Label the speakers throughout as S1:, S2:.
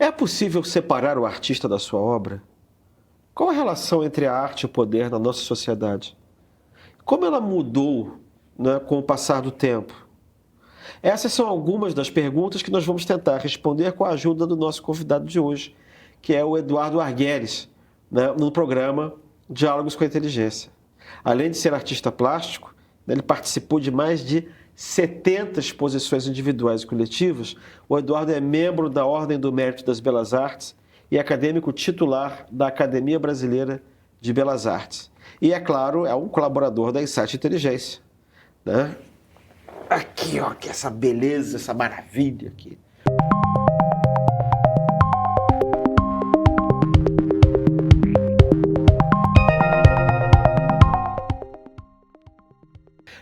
S1: É possível separar o artista da sua obra? Qual a relação entre a arte e o poder na nossa sociedade? Como ela mudou, né, com o passar do tempo? Essas são algumas das perguntas que nós vamos tentar responder com a ajuda do nosso convidado de hoje, que é o Eduardo Arguelles, né, no programa Diálogos com a Inteligência. Além de ser artista plástico, ele participou de mais de 70 exposições individuais e coletivas. O Eduardo é membro da Ordem do Mérito das Belas Artes e acadêmico titular da Academia Brasileira de Belas Artes. E, é claro, é um colaborador da Insight Inteligência, né? Aqui, ó, que essa beleza, essa maravilha aqui.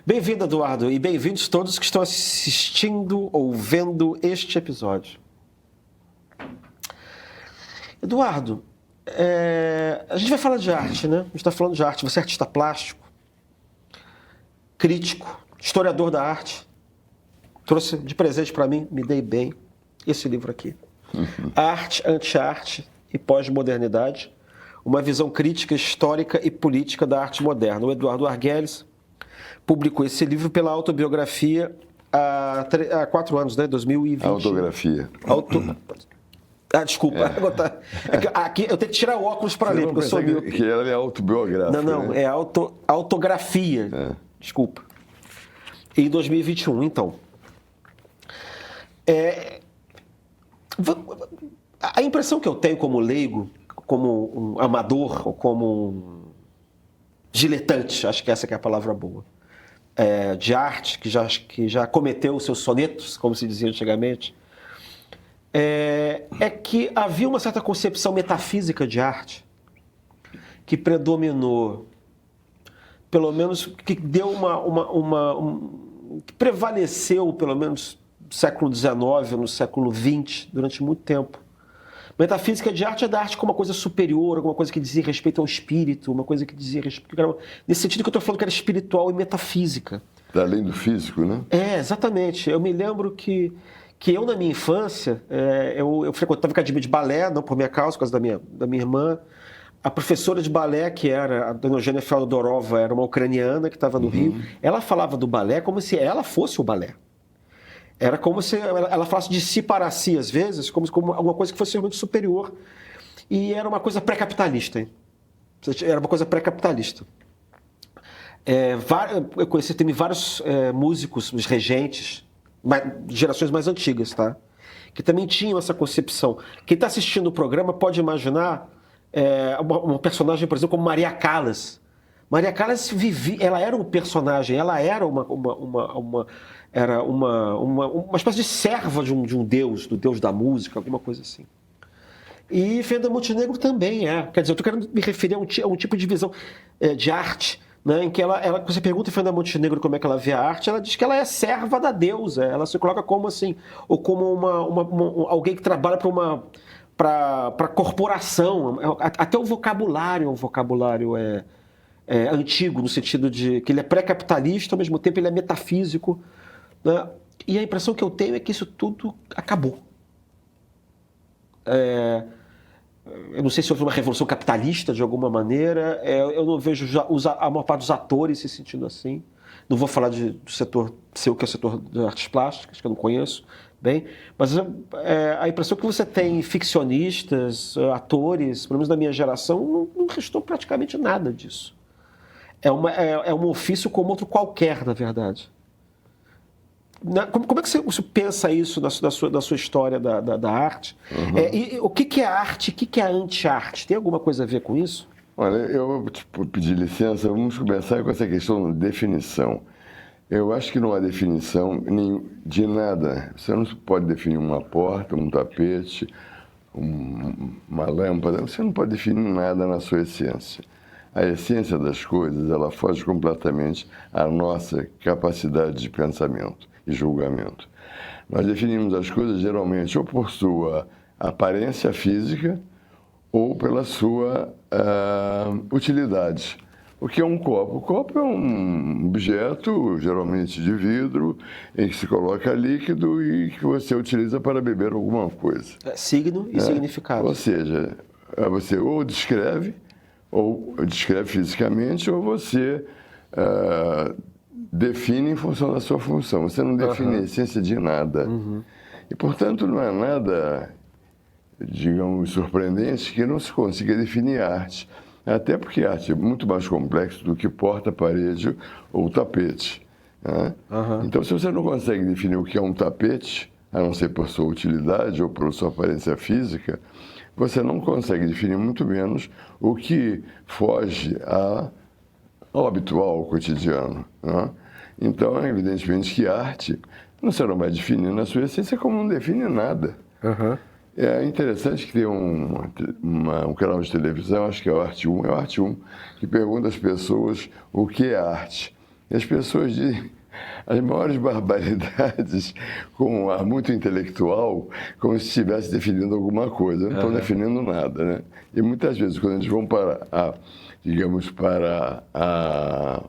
S1: Bem-vindo, Eduardo, e bem-vindos todos que estão assistindo ou vendo este episódio. Eduardo, a gente vai falar de arte, né? A gente está falando de arte. Você é artista plástico, crítico, historiador da arte. Trouxe de presente para mim, me dei bem, esse livro aqui. Arte, Anti-Arte e Pós-Modernidade. Uma visão crítica, histórica e política da arte moderna. O Eduardo Arguelles publicou esse livro pela Autobiografia há 4 anos, né? 2020.
S2: Autografia.
S1: Desculpa. Aqui, eu tenho que tirar o óculos para ler, porque eu sou míope.
S2: Que ela é autobiográfica.
S1: Não, né? É autografia. É. Desculpa. Em 2021, então. A impressão que eu tenho como leigo, como um amador, ou como um diletante, acho que essa que é a palavra boa, de arte, que já cometeu os seus sonetos, como se dizia antigamente, é que havia uma certa concepção metafísica de arte que predominou, pelo menos, que deu que prevaleceu, pelo menos, no século XIX, no século XX, durante muito tempo. Metafísica de arte é da arte como uma coisa superior, alguma coisa que dizia respeito ao espírito, uma coisa que dizia respeito... Nesse sentido que eu estou falando que era espiritual e metafísica.
S2: Além do físico, né?
S1: Exatamente. Eu me lembro que eu, na minha infância, eu frequentava academia de balé, não por minha causa, por causa da minha irmã. A professora de balé, que era a dona Eugênia Feodorova, era uma ucraniana que estava no Rio. Ela falava do balé como se ela fosse o balé. Era como se ela falasse de si para si, às vezes, como alguma coisa que fosse realmente superior. E era uma coisa pré-capitalista. Hein? Era uma coisa pré-capitalista. Eu conheci também vários músicos, regentes, de gerações mais antigas, tá? Que também tinham essa concepção. Quem está assistindo o programa pode imaginar uma personagem, por exemplo, como Maria Callas. Maria Callas ela era um personagem, ela era uma espécie de serva de um deus, do deus da música, alguma coisa assim. E Fernanda Montenegro também é. Quer dizer, eu estou querendo me referir a um tipo de visão de arte, né, em que você pergunta a Fernanda Montenegro como é que ela vê a arte, ela diz que ela é serva da deusa, ela se coloca como assim, ou como alguém que trabalha para corporação. Até o vocabulário é um vocabulário antigo, no sentido de que ele é pré-capitalista, ao mesmo tempo ele é metafísico, né? E a impressão que eu tenho é que isso tudo acabou. Eu não sei se houve uma revolução capitalista de alguma maneira, eu não vejo a maior parte dos atores se sentindo assim. Não vou falar do setor seu, que é o setor de artes plásticas, que eu não conheço bem, mas a impressão que você tem ficcionistas, atores, pelo menos da minha geração, não restou praticamente nada disso. É um ofício como outro qualquer, na verdade. Como é que você pensa isso na sua história da arte? E o que é arte, o que é anti-arte? Tem alguma coisa a ver com isso?
S2: Olha, eu vou te pedir licença, vamos começar com essa questão de definição. Eu acho que não há definição de nada. Você não pode definir uma porta, um tapete, uma lâmpada, você não pode definir nada na sua essência. A essência das coisas, ela foge completamente à nossa capacidade de pensamento e julgamento. Nós definimos as coisas geralmente ou por sua aparência física ou pela sua utilidade. O que é um copo? O copo é um objeto, geralmente de vidro, em que se coloca líquido e que você utiliza para beber alguma coisa.
S1: Signo e significado.
S2: Ou seja, você ou descreve fisicamente, ou você define em função da sua função. Você não define a essência de nada. E, portanto, não é nada, digamos, surpreendente que não se consiga definir arte. Até porque a arte é muito mais complexo do que porta-parede ou tapete. Né? Então, se você não consegue definir o que é um tapete, a não ser por sua utilidade ou por sua aparência física, você não consegue definir muito menos o que foge ao habitual, ao cotidiano. Né? Então, evidentemente que arte você não vai definir na sua essência como não define nada. É interessante que tem um canal de televisão, acho que é o Arte 1, que pergunta às pessoas o que é arte. E as pessoas dizem as maiores barbaridades com um ar muito intelectual, como se estivesse definindo alguma coisa. Não estão definindo nada, né? E muitas vezes, quando eles vão para a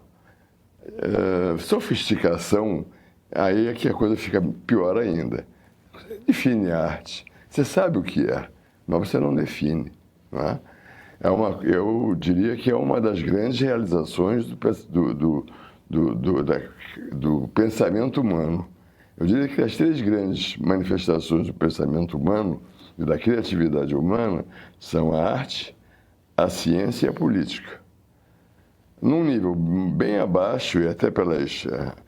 S2: sofisticação, aí é que a coisa fica pior ainda. Você define a arte. Você sabe o que é, mas você não define. Não é? Eu diria que é uma das grandes realizações do pensamento humano. Eu diria que as 3 grandes manifestações do pensamento humano e da criatividade humana são a arte, a ciência e a política. Num nível bem abaixo, e até pelas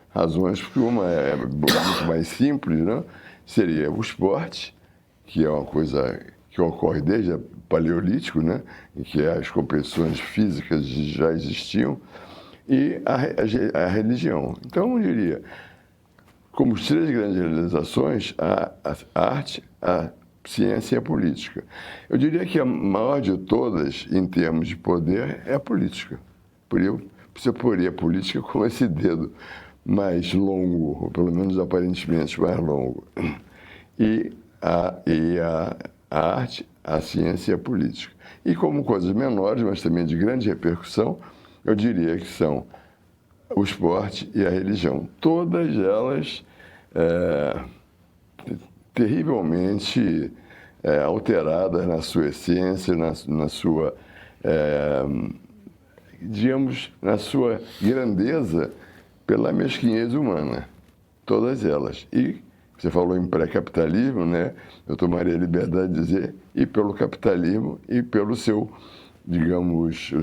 S2: razões, porque uma é muito mais simples, né? Seria o esporte, que é uma coisa que ocorre desde o Paleolítico, né? Em que as competições físicas já existiam, e a religião. Então, eu diria, como as 3 grandes realizações, a arte, a ciência e a política. Eu diria que a maior de todas, em termos de poder, é a política. Você poria a política com esse dedo mais longo, ou pelo menos aparentemente mais longo. E a arte, a ciência e a política. E como coisas menores, mas também de grande repercussão, eu diria que são o esporte e a religião. Todas elas terrivelmente alteradas na sua essência, na sua, digamos, na sua grandeza pela mesquinhez humana. Todas elas. E você falou em pré-capitalismo, né? Eu tomaria a liberdade de dizer e pelo capitalismo e pelo seu, digamos,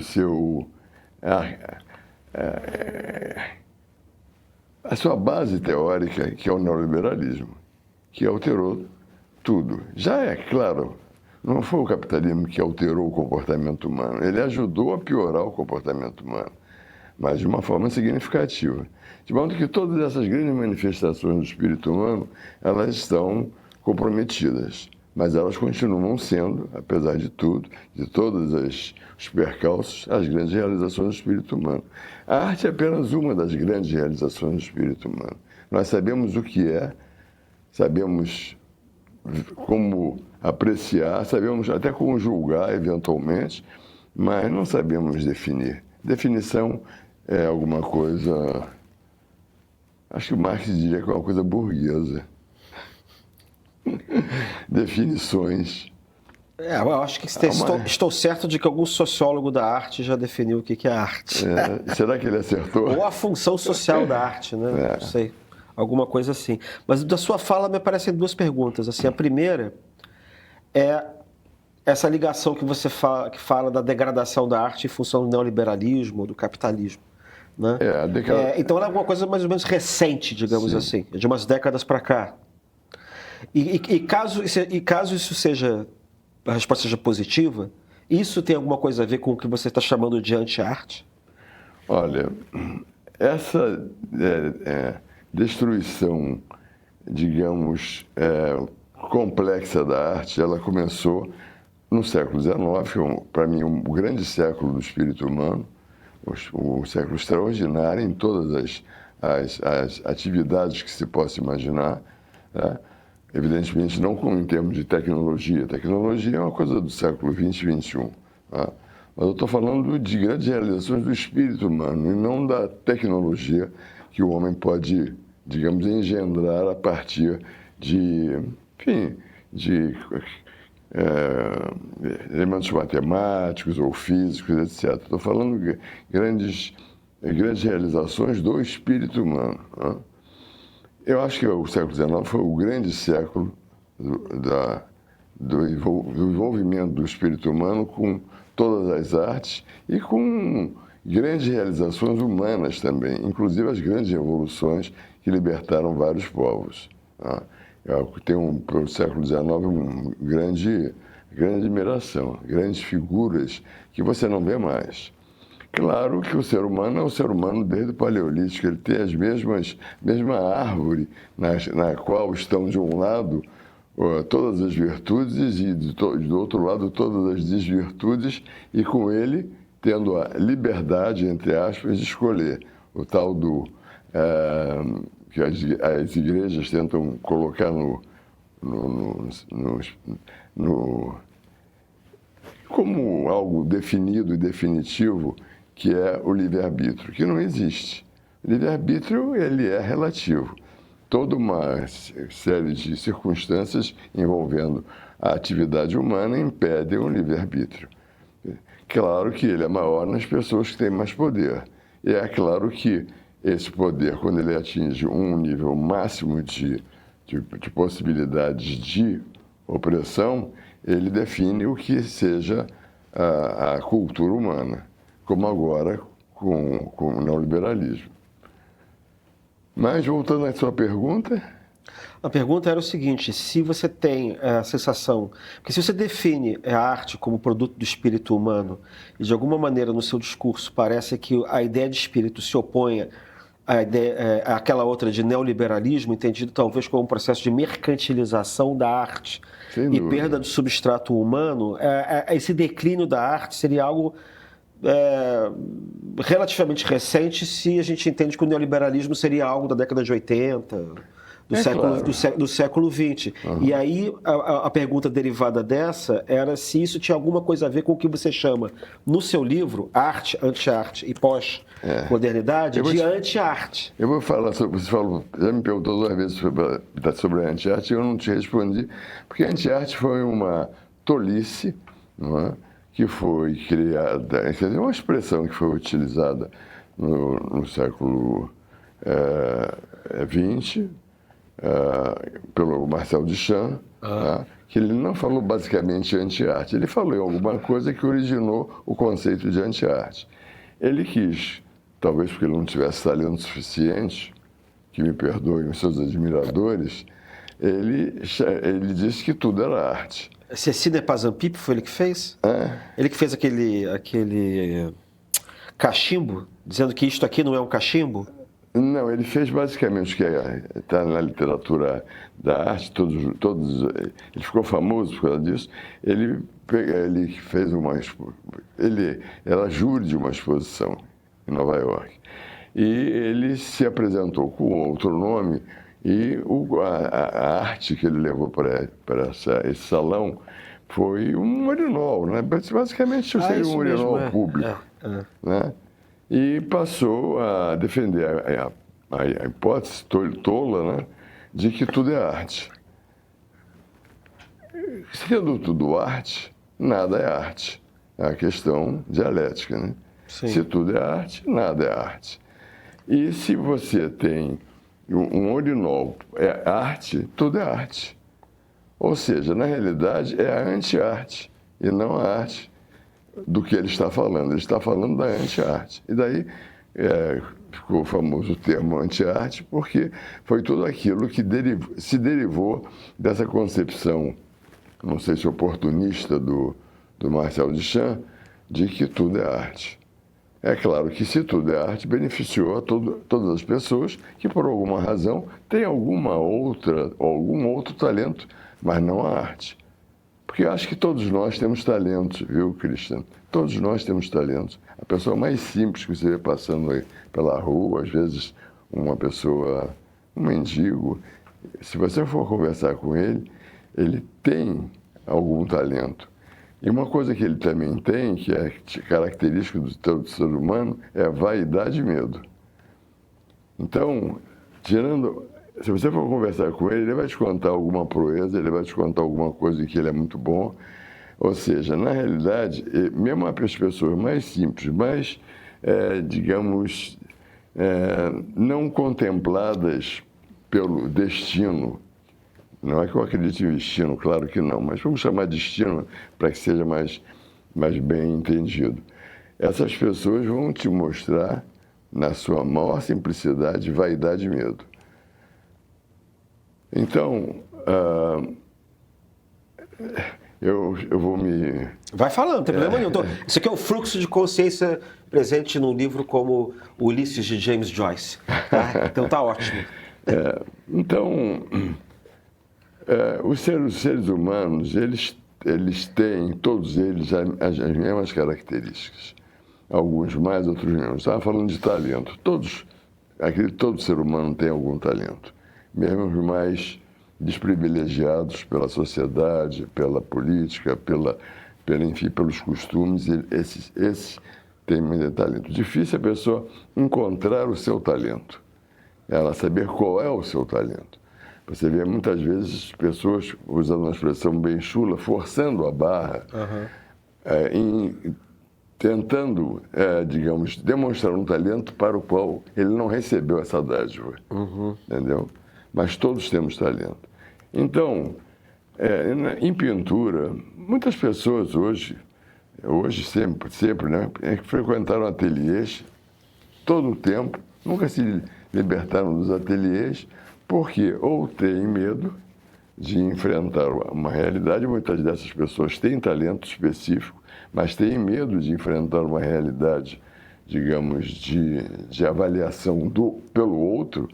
S2: a sua base teórica, que é o neoliberalismo, que alterou tudo. Já é claro, não foi o capitalismo que alterou o comportamento humano, ele ajudou a piorar o comportamento humano, mas de uma forma significativa. De modo que todas essas grandes manifestações do espírito humano, elas estão comprometidas, mas elas continuam sendo, apesar de tudo, de todos os percalços, as grandes realizações do espírito humano. A arte é apenas uma das grandes realizações do espírito humano. Nós sabemos o que é, sabemos como apreciar, sabemos até como julgar, eventualmente, mas não sabemos definir. Definição é alguma coisa... Acho que o Marx diria que é uma coisa burguesa. Definições.
S1: Eu acho que estou certo de que algum sociólogo da arte já definiu o que é arte.
S2: Será que ele acertou?
S1: Ou a função social da arte, né? Não sei. Alguma coisa assim. Mas da sua fala me aparecem 2 perguntas. Assim, a primeira é essa ligação que você fala da degradação da arte em função do neoliberalismo, do capitalismo. Né? Então ela é alguma coisa mais ou menos recente, digamos assim, de umas décadas para cá. E caso isso seja, a resposta seja positiva, isso tem alguma coisa a ver com o que você está chamando de anti-arte?
S2: Olha, essa destruição, digamos, complexa da arte, ela começou no século XIX, que é, para mim, um grande século do espírito humano, um século extraordinário em todas as atividades que se possa imaginar, né? Evidentemente não em termos de tecnologia. Tecnologia é uma coisa do século XX e XXI, né? Mas eu estou falando de grandes realizações do espírito humano e não da tecnologia que o homem pode, digamos, engendrar a partir de, enfim, de elementos matemáticos ou físicos, etc. Estou falando de grandes realizações do espírito humano. Né? Eu acho que o século XIX foi o grande século do envolvimento do espírito humano com todas as artes e com grandes realizações humanas também, inclusive as grandes revoluções que libertaram vários povos. Né? Eu tenho, para o século XIX, uma grande admiração, grandes figuras que você não vê mais. Claro que o ser humano é o ser humano desde o Paleolítico, ele tem as mesma árvore na qual estão, de um lado, todas as virtudes e, do outro lado, todas as desvirtudes, e com ele tendo a liberdade, entre aspas, de escolher. O tal do... que as igrejas tentam colocar como algo definido e definitivo, que é o livre-arbítrio, que não existe. O livre-arbítrio, ele é relativo. Toda uma série de circunstâncias envolvendo a atividade humana impedem o livre-arbítrio. Claro que ele é maior nas pessoas que têm mais poder. E é claro que esse poder, quando ele atinge um nível máximo de possibilidades de opressão, ele define o que seja a cultura humana, como agora com o neoliberalismo. Mas, voltando à sua pergunta...
S1: A pergunta era o seguinte: se você tem a sensação... Porque se você define a arte como produto do espírito humano, e de alguma maneira no seu discurso parece que a ideia de espírito se opõe àquela outra de neoliberalismo, entendido talvez como um processo de mercantilização da arte e perda do substrato humano, esse declínio da arte seria algo relativamente recente, se a gente entende que o neoliberalismo seria algo da década de 80, do século XX. Uhum. E aí a pergunta derivada dessa era se isso tinha alguma coisa a ver com o que você chama, no seu livro, Arte, Anti-Arte e Pós-Modernidade, de anti-arte.
S2: Eu vou falar sobre... Você falou, já me perguntou 2 vezes sobre a anti-arte e eu não te respondi, porque a anti-arte foi uma tolice, não é? Que foi criada, quer dizer, uma expressão que foi utilizada no século XX, pelo Marcel Duchamp, que ele não falou basicamente anti-arte, ele falou em alguma coisa que originou o conceito de anti-arte. Ele quis, talvez porque ele não tivesse talento suficiente, que me perdoem os seus admiradores, ele disse que tudo era arte.
S1: Ceci de Pazanpipe foi ele que fez? Ele que fez aquele cachimbo, dizendo que isto aqui não é um cachimbo?
S2: Não, ele fez basicamente o que está na literatura da arte, ele ficou famoso por causa disso. Ele fez ele era júri de uma exposição em Nova York. E ele se apresentou com outro nome, e a arte que ele levou para esse salão foi um urinol, né? Basicamente seria um urinol público. Né? E passou a defender a hipótese tola, né, de que tudo é arte. Sendo tudo arte, nada é arte. É a questão dialética, né?
S1: Sim.
S2: Se tudo é arte, nada é arte. E se você tem um urinol é arte, tudo é arte. Ou seja, na realidade é a anti-arte e não a arte do que ele está falando. Ele está falando da anti-arte. E daí ficou famoso o termo anti-arte, porque foi tudo aquilo que se derivou dessa concepção, não sei se oportunista, do Marcel Duchamp, de que tudo é arte. É claro que se tudo é arte, beneficiou a todas as pessoas que, por alguma razão, têm algum outro talento, mas não a arte. Porque eu acho que todos nós temos talentos, viu, Cristian? Todos nós temos talentos. A pessoa mais simples que você vê passando aí pela rua, às vezes um mendigo, se você for conversar com ele, ele tem algum talento. E uma coisa que ele também tem, que é característica do todo ser humano, é vaidade e medo. Então, se você for conversar com ele vai te contar alguma proeza, ele vai te contar alguma coisa em que ele é muito bom. Ou seja, na realidade, mesmo as pessoas mais simples, mais, digamos, não contempladas pelo destino, não é que eu acredite em destino, claro que não, mas vamos chamar de destino para que seja mais bem entendido. Essas pessoas vão te mostrar, na sua maior simplicidade, vaidade e medo. Então, eu vou me...
S1: Vai falando, não tem problema nenhum. Então, isso aqui é o fluxo de consciência presente num livro como Ulisses de James Joyce. Tá? Então tá ótimo.
S2: Então, os seres humanos, eles têm, todos eles, as mesmas características. Alguns mais, outros menos. Estava falando de talento. Acredito que todo ser humano tem algum talento. Mesmo os mais desprivilegiados pela sociedade, pela política, enfim, pelos costumes, esses têm muito talento. Difícil a pessoa encontrar o seu talento. Ela saber qual é o seu talento. Você vê muitas vezes pessoas, usando uma expressão bem chula, forçando a barra, tentando, digamos, demonstrar um talento para o qual ele não recebeu essa dádiva. Entendeu? Mas todos temos talento. Então, em pintura, muitas pessoas hoje sempre, né, frequentaram ateliês todo o tempo, nunca se libertaram dos ateliês, porque ou têm medo de enfrentar uma realidade, muitas dessas pessoas têm talento específico, mas têm medo de enfrentar uma realidade, digamos, de avaliação pelo outro,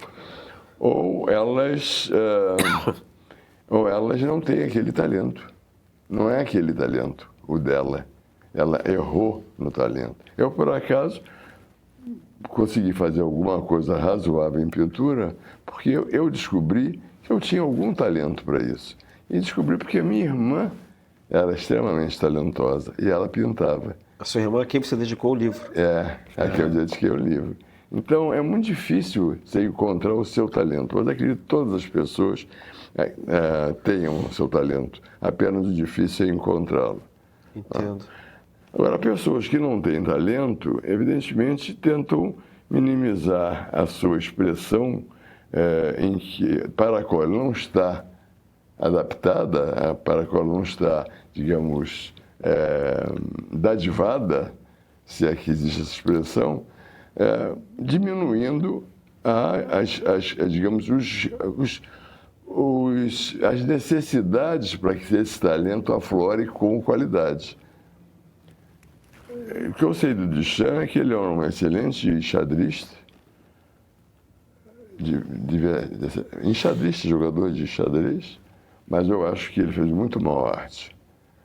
S2: ou elas não têm aquele talento. Não é aquele talento, o dela. Ela errou no talento. Eu, por acaso, consegui fazer alguma coisa razoável em pintura porque eu descobri que eu tinha algum talento para isso. E descobri porque a minha irmã era extremamente talentosa e ela pintava.
S1: A sua irmã a quem você dedicou o livro.
S2: A quem eu dediquei o livro. Então, é muito difícil você encontrar o seu talento. Mas acredito que todas as pessoas tenham o seu talento. Apenas o difícil é encontrá-lo.
S1: Entendo.
S2: Agora, pessoas que não têm talento, evidentemente, tentam minimizar a sua expressão para a qual ela não está adaptada, para a qual ela não está, digamos, dadivada, se é que existe essa expressão, diminuindo digamos, as necessidades para que esse talento aflore com qualidade. O que eu sei do Duchamp é que ele é um excelente xadrista, enxadrista, jogador de xadrez, mas eu acho que ele fez muito mal a arte.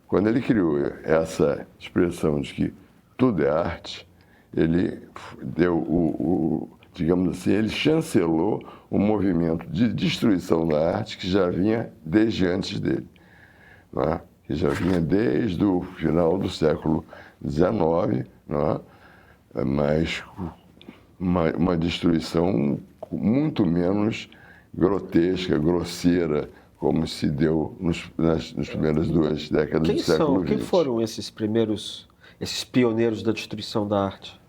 S2: Quando ele criou essa expressão de que tudo é arte, ele deu digamos assim, ele chancelou o movimento de destruição da arte que já vinha desde antes dele, não é? Que já vinha desde o final do século XIX, não é? Mas uma destruição muito menos grotesca, grosseira, como se deu nas primeiras 2 décadas do século XX.
S1: Quem foram esses pioneiros da destruição da arte?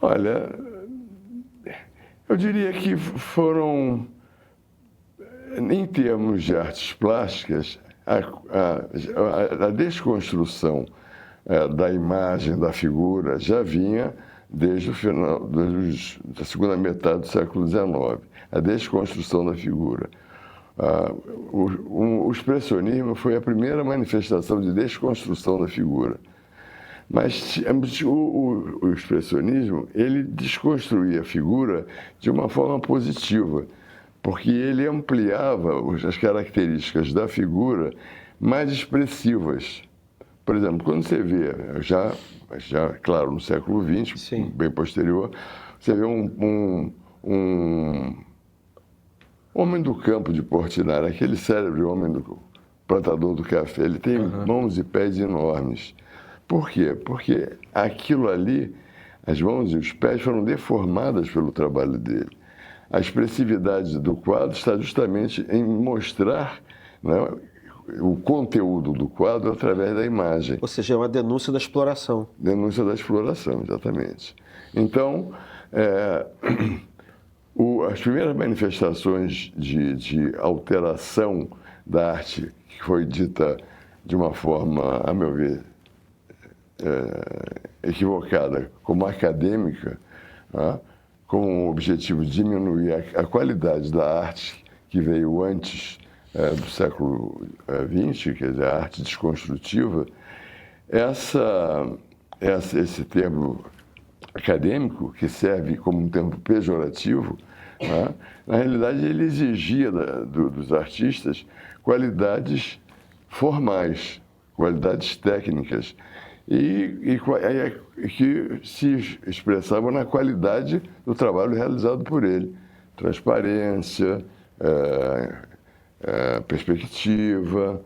S2: Olha, eu diria que foram, em termos de artes plásticas, a desconstrução da imagem, da figura, já vinha desde o final da segunda metade do século XIX. A desconstrução da figura. O expressionismo foi a primeira manifestação de desconstrução da figura. Mas o expressionismo, ele desconstruía a figura de uma forma positiva, porque ele ampliava as características da figura mais expressivas. Por exemplo, quando você vê, já claro, no século XX,
S1: Sim,
S2: bem posterior, você vê um homem do campo de Portinari, aquele célebre homem do plantador do café, ele tem mãos e pés enormes. Por quê? Porque aquilo ali, as mãos e os pés foram deformadas pelo trabalho dele. A expressividade do quadro está justamente em mostrar, né, o conteúdo do quadro através da imagem.
S1: Ou seja, é uma denúncia da exploração.
S2: Denúncia da exploração, exatamente. Então, as primeiras manifestações de alteração da arte, que foi dita de uma forma, a meu ver, equivocada, como acadêmica, né, com o objetivo de diminuir a qualidade da arte que veio antes do século XX, quer dizer, a arte desconstrutiva, esse termo acadêmico, que serve como um termo pejorativo, né, na realidade ele exigia dos artistas qualidades formais, qualidades técnicas, e que se expressavam na qualidade do trabalho realizado por ele. Transparência, perspectiva,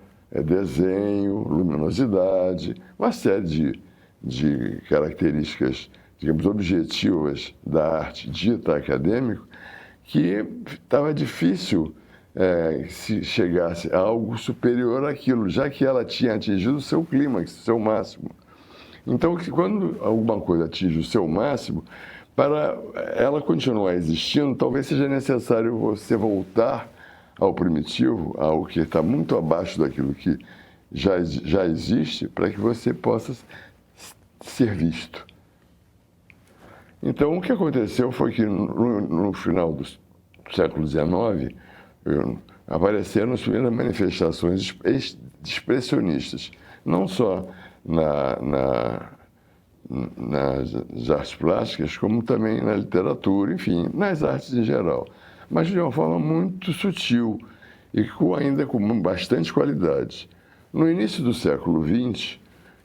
S2: desenho, luminosidade, uma série de características, digamos, objetivas da arte dita acadêmico, que estava difícil se chegasse a algo superior àquilo, já que ela tinha atingido o seu clímax, o seu máximo. Então, quando alguma coisa atinge o seu máximo, para ela continuar existindo, talvez seja necessário você voltar ao primitivo, ao que está muito abaixo daquilo que já existe, para que você possa ser visto. Então, o que aconteceu foi que no final do século XIX, apareceram as primeiras manifestações expressionistas, não só nas artes plásticas, como também na literatura, enfim, nas artes em geral, mas de uma forma muito sutil e ainda com bastante qualidade. No início do século XX,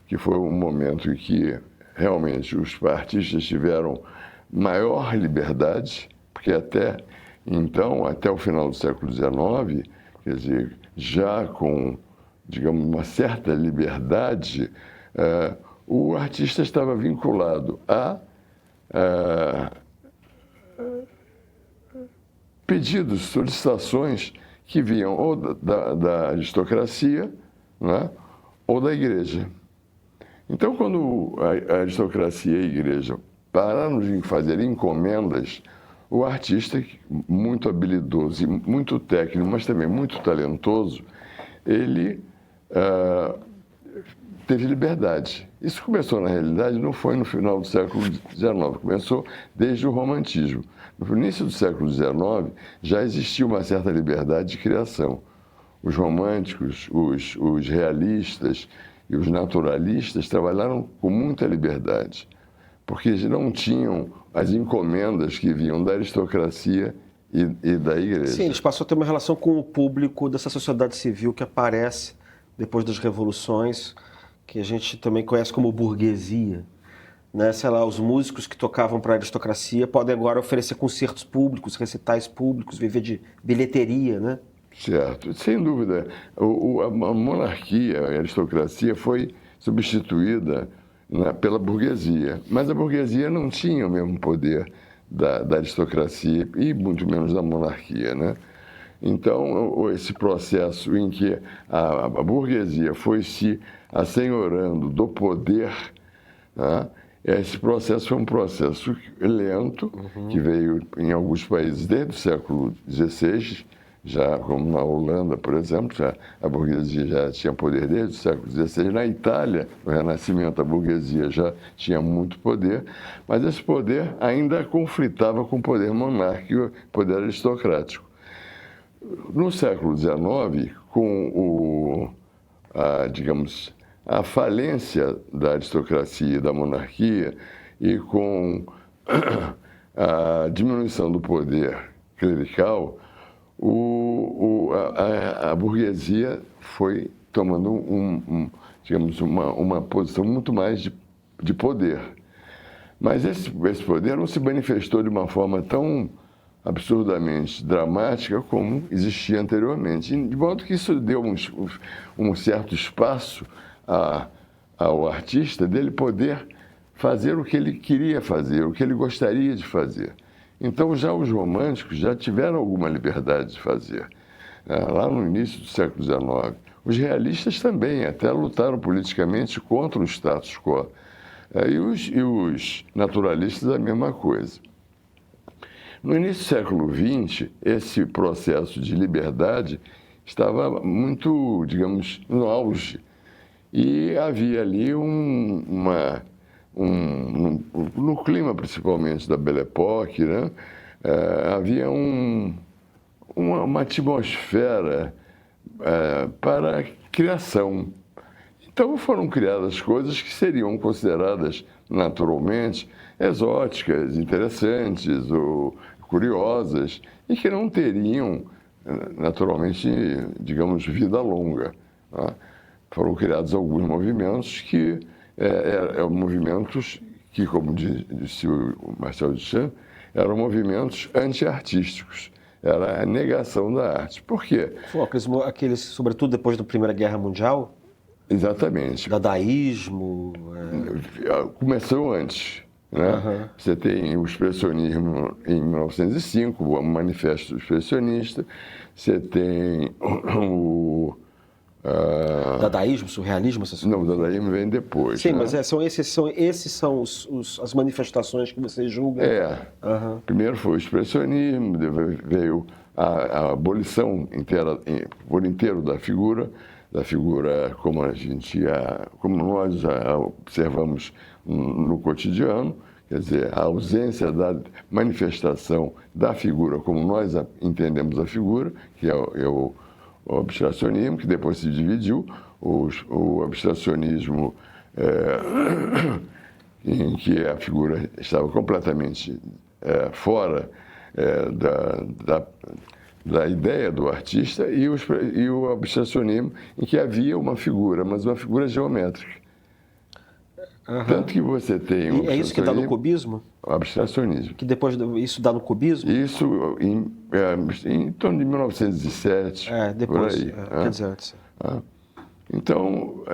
S2: que foi um momento em que realmente os artistas tiveram maior liberdade, porque até o final do século XIX, quer dizer, já com, digamos, uma certa liberdade, o artista estava vinculado a pedidos, solicitações que vinham ou da aristocracia, né, ou da igreja. Então, quando a aristocracia e a igreja pararam de fazer encomendas, o artista, muito habilidoso e muito técnico, mas também muito talentoso, ele teve liberdade. Isso começou, na realidade, não foi no final do século XIX, começou desde o romantismo. No início do século XIX, já existia uma certa liberdade de criação. Os românticos, os realistas e os naturalistas trabalharam com muita liberdade, porque não tinham as encomendas que vinham da aristocracia e da igreja.
S1: Sim, eles passam a ter uma relação com o público dessa sociedade civil que aparece depois das revoluções, que a gente também conhece como burguesia. Né? Sei lá, os músicos que tocavam para a aristocracia podem agora oferecer concertos públicos, recitais públicos, viver de bilheteria, né?
S2: Certo, sem dúvida. A monarquia, a aristocracia foi substituída pela burguesia, mas a burguesia não tinha o mesmo poder da aristocracia e muito menos da monarquia, né? Então, esse processo em que a burguesia foi se assenhorando do poder, né? Esse processo foi um processo lento, que veio em alguns países desde o século XVI, já como na Holanda, por exemplo, a burguesia já tinha poder desde o século XVI. Na Itália, no Renascimento, a burguesia já tinha muito poder, mas esse poder ainda conflitava com o poder monárquico, poder aristocrático. No século XIX, com digamos, a falência da aristocracia e da monarquia e com a diminuição do poder clerical, a burguesia foi tomando digamos, uma posição muito mais de poder. Mas esse poder não se manifestou de uma forma tão absurdamente dramática como existia anteriormente. De modo que isso deu um certo espaço ao artista dele poder fazer o que ele queria fazer, o que ele gostaria de fazer. Então, já os românticos já tiveram alguma liberdade de fazer, lá no início do século XIX. Os realistas também, até lutaram politicamente contra o status quo. E os naturalistas, a mesma coisa. No início do século XX, esse processo de liberdade estava muito, digamos, no auge. E havia ali no clima principalmente da Belle Époque, né? Havia uma atmosfera para a criação. Então foram criadas coisas que seriam consideradas naturalmente exóticas, interessantes ou curiosas e que não teriam naturalmente, digamos, vida longa. Tá? Foram criados alguns movimentos que, como disse o Marcel Duchamp, eram movimentos anti-artísticos. Era a negação da arte. Por quê?
S1: Aqueles, sobretudo depois da Primeira Guerra Mundial?
S2: Exatamente.
S1: Dadaísmo.
S2: Começou antes. Né?
S1: Uhum.
S2: Você tem o expressionismo em 1905, o Manifesto Expressionista. Você tem o...
S1: Dadaísmo, surrealismo?
S2: Não, o dadaísmo vem depois.
S1: Sim,
S2: né?
S1: mas esses são as manifestações que você julga?
S2: Uhum. Primeiro foi o expressionismo, veio a abolição por inteiro da figura como nós observamos no cotidiano, quer dizer, a ausência da manifestação da figura como nós entendemos a figura, que é o abstracionismo, que depois se dividiu, o abstracionismo em que a figura estava completamente fora da ideia do artista, e o abstracionismo em que havia uma figura, mas uma figura geométrica.
S1: Uhum.
S2: Tanto que você tem
S1: E é isso que dá no cubismo?
S2: O abstracionismo.
S1: Que depois isso dá no cubismo?
S2: Isso em torno de 1907.
S1: Depois,
S2: por aí,
S1: quer dizer antes.
S2: Então,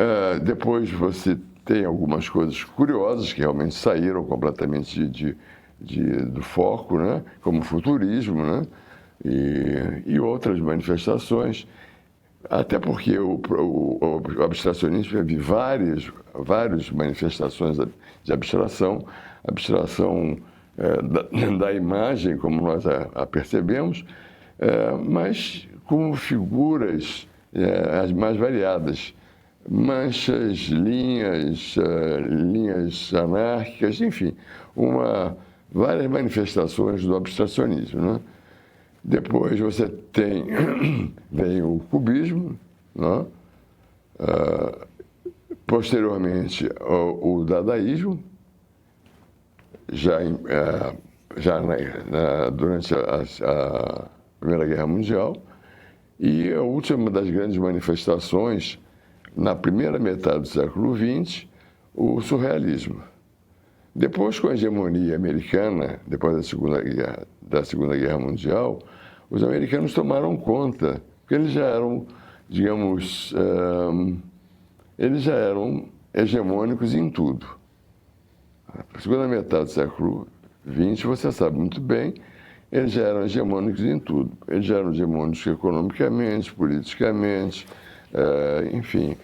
S2: depois você tem algumas coisas curiosas que realmente saíram completamente do foco, né? Como o futurismo, né? E outras manifestações. Até porque o abstracionismo teve várias manifestações de abstração da imagem, como nós a percebemos, mas com figuras as mais variadas, manchas, linhas anárquicas, enfim, várias manifestações do abstracionismo, né? Depois você vem o cubismo, né? Posteriormente o dadaísmo, durante a Primeira Guerra Mundial, e a última das grandes manifestações, na primeira metade do século XX, o surrealismo. Depois, com a hegemonia americana, depois da Segunda Guerra Mundial, os americanos tomaram conta, porque eles já eram, digamos, hegemônicos em tudo. Na segunda metade do século XX, você sabe muito bem, eles já eram hegemônicos em tudo. Eles já eram hegemônicos economicamente, politicamente, enfim.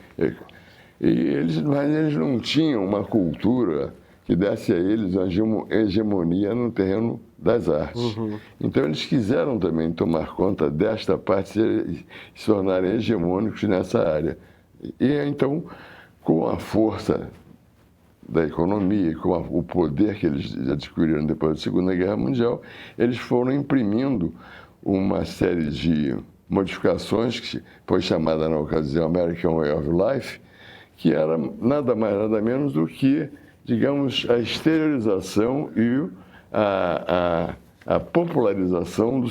S2: Mas eles não tinham uma cultura que desse a eles uma hegemonia no terreno das artes. Uhum. Então, eles quiseram também tomar conta desta parte e se tornarem hegemônicos nessa área. E, então, com a força da economia, com o poder que eles adquiriram depois da Segunda Guerra Mundial, eles foram imprimindo uma série de modificações que foi chamada, na ocasião, American Way of Life, que era nada mais, nada menos do que, digamos, a exteriorização e a popularização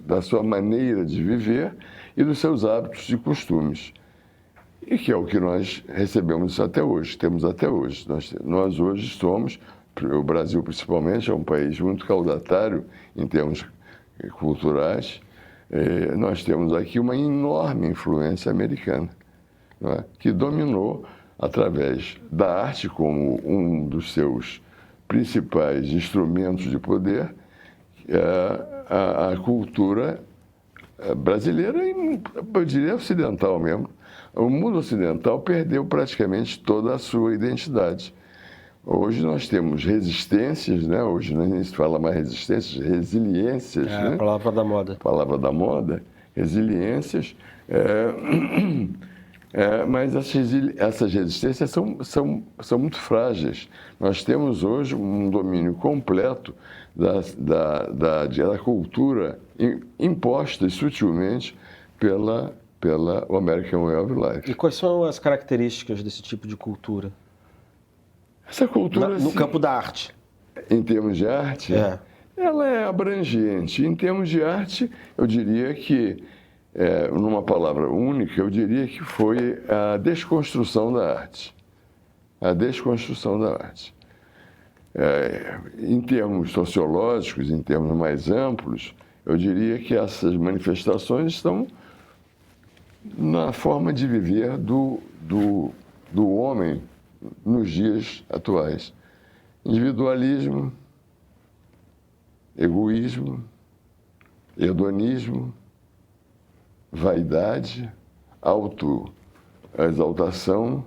S2: da sua maneira de viver e dos seus hábitos e costumes. E que é o que nós recebemos até hoje, temos até hoje. Nós hoje somos, o Brasil principalmente, é um país muito caudatário em termos culturais. Nós temos aqui uma enorme influência americana, não é? Que dominou através da arte como um dos seus principais instrumentos de poder, a cultura brasileira e, eu diria, ocidental mesmo. O mundo ocidental perdeu praticamente toda a sua identidade. Hoje nós temos resistências, né? Hoje não se fala mais resistências, resiliências.
S1: A palavra da moda.
S2: Palavra da moda, resiliências. Mas essas resistências são muito frágeis. Nós temos hoje um domínio completo da cultura imposta sutilmente pela o American Way of Life.
S1: E quais são as características desse tipo de cultura?
S2: Essa cultura,
S1: No campo da arte.
S2: Em termos de arte, ela é abrangente. Em termos de arte, eu diria que, numa palavra única, eu diria que foi a desconstrução da arte. A desconstrução da arte. Em termos sociológicos, em termos mais amplos, eu diria que essas manifestações estão na forma de viver do homem nos dias atuais. Individualismo, egoísmo, hedonismo, vaidade, autoexaltação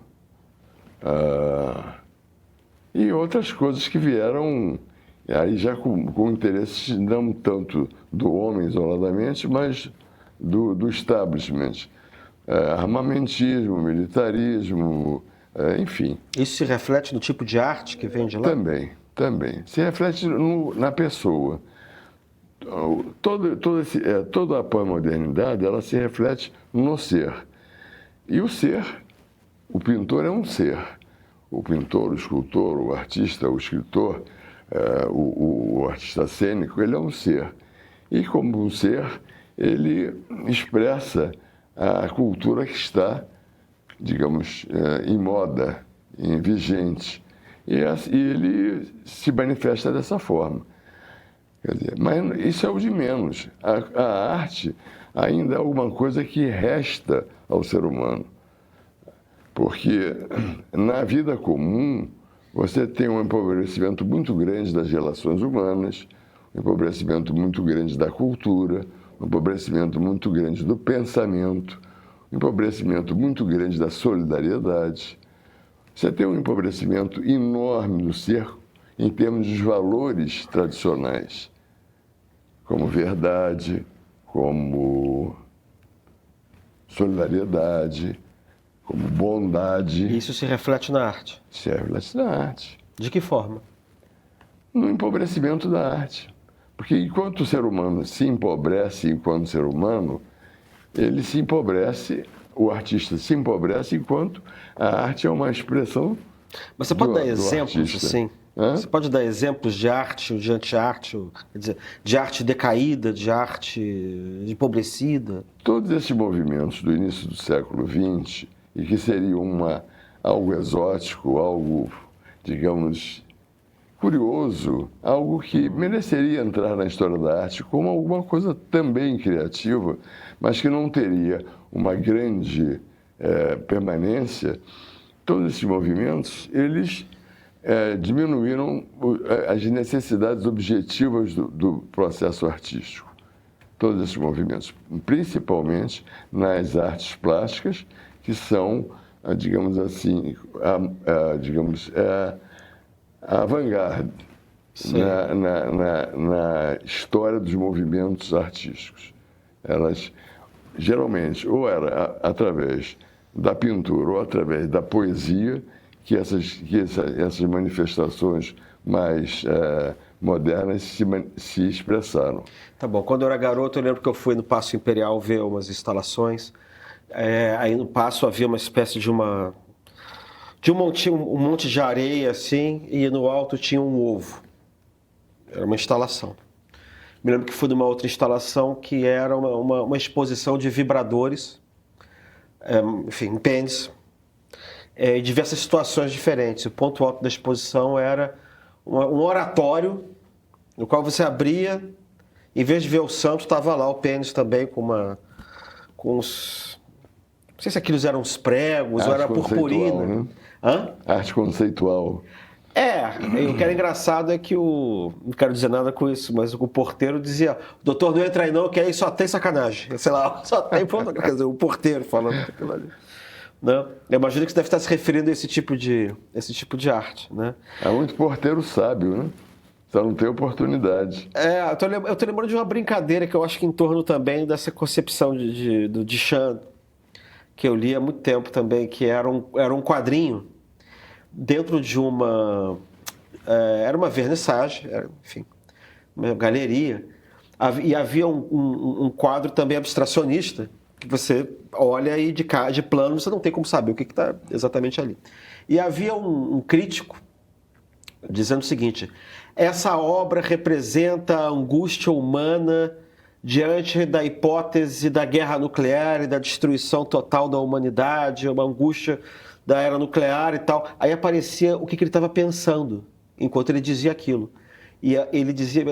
S2: e outras coisas que vieram aí já com interesses não tanto do homem isoladamente, mas do establishment. Armamentismo, militarismo, enfim.
S1: Isso se reflete no tipo de arte que vem de lá?
S2: Também. Se reflete na pessoa. Toda a pós-modernidade, ela se reflete no ser. E o ser, o pintor é um ser. O pintor, o escultor, o artista, o escritor, o artista cênico, ele é um ser. E como um ser, ele expressa a cultura que está, digamos, em moda, vigente. E ele se manifesta dessa forma. Quer dizer, mas isso é o de menos. A arte ainda é alguma coisa que resta ao ser humano. Porque na vida comum, você tem um empobrecimento muito grande das relações humanas, um empobrecimento muito grande da cultura, um empobrecimento muito grande do pensamento, um empobrecimento muito grande da solidariedade. Você tem um empobrecimento enorme do ser em termos dos valores tradicionais, como verdade, como solidariedade, como bondade.
S1: Isso se reflete na arte?
S2: Se reflete na arte.
S1: De que forma?
S2: No empobrecimento da arte. Porque enquanto o ser humano se empobrece enquanto ser humano, ele se empobrece, o artista se empobrece enquanto a arte é uma expressão.
S1: Mas você pode dar exemplos
S2: artista.
S1: assim? Você pode dar exemplos de arte ou de anti-arte, quer dizer, de arte decaída, de arte empobrecida?
S2: Todos esses movimentos do início do século XX, e que seriam algo exótico, algo, digamos, curioso, algo que mereceria entrar na história da arte como alguma coisa também criativa, mas que não teria uma grande permanência. Todos esses movimentos, eles diminuíram as necessidades objetivas do processo artístico. Todos esses movimentos, principalmente nas artes plásticas, que são, digamos assim, a vanguarda na história dos movimentos artísticos. Elas, geralmente, ou era através da pintura ou através da poesia que essas manifestações mais modernas se expressaram.
S1: Tá bom. Quando eu era garoto, eu lembro que eu fui no Paço Imperial ver umas instalações. Aí no Paço havia uma espécie de um monte de areia, assim, e no alto tinha um ovo. Era uma instalação. Me lembro que fui numa outra instalação que era uma exposição de vibradores, enfim, pênis, em diversas situações diferentes. O ponto alto da exposição era um oratório, no qual você abria, em vez de ver o santo, estava lá o pênis também com uns... Não sei se aqueles eram uns pregos ou era purpurina.
S2: Né?
S1: Hã?
S2: Arte conceitual.
S1: O que era engraçado é que não quero dizer nada com isso, mas o porteiro dizia, doutor, não entra aí não, que aí só tem sacanagem. Sei lá, só tem fotografia. Quer dizer, o porteiro falando aquilo ali. Né? Eu imagino que você deve estar se referindo a esse tipo de arte, né?
S2: Há muito porteiro sábio, né? Só não tem oportunidade.
S1: Eu tô lembrando de uma brincadeira que eu acho que em torno também dessa concepção do Duchamp, que eu li há muito tempo também, que era um quadrinho dentro de era uma vernissage, enfim, uma galeria, e havia um quadro também abstracionista, que você olha e de plano você não tem como saber o que está exatamente ali. E havia um crítico dizendo o seguinte: essa obra representa a angústia humana diante da hipótese da guerra nuclear e da destruição total da humanidade, uma angústia da era nuclear e tal. Aí aparecia o que ele estava pensando enquanto ele dizia aquilo. E ele dizia,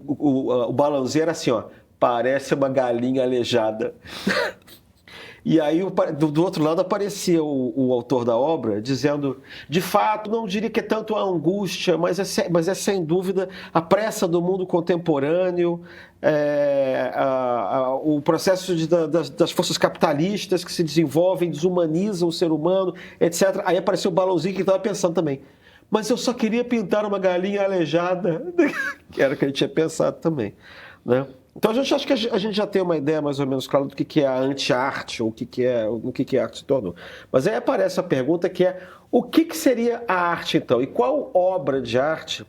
S1: o balãozinho era assim, ó, parece uma galinha aleijada. E aí, do outro lado, aparecia o autor da obra dizendo, de fato, não diria que é tanto a angústia, mas é sem dúvida a pressa do mundo contemporâneo, o processo das forças capitalistas que se desenvolvem, desumanizam o ser humano, etc. Aí apareceu o balãozinho que estava pensando também. Mas eu só queria pintar uma galinha aleijada, que era o que a gente tinha pensado também, né? Então, acho que a gente já tem uma ideia mais ou menos clara do que é a anti-arte, ou o que a arte se tornou. Mas aí aparece a pergunta que é, o que seria a arte, então? E qual obra de arte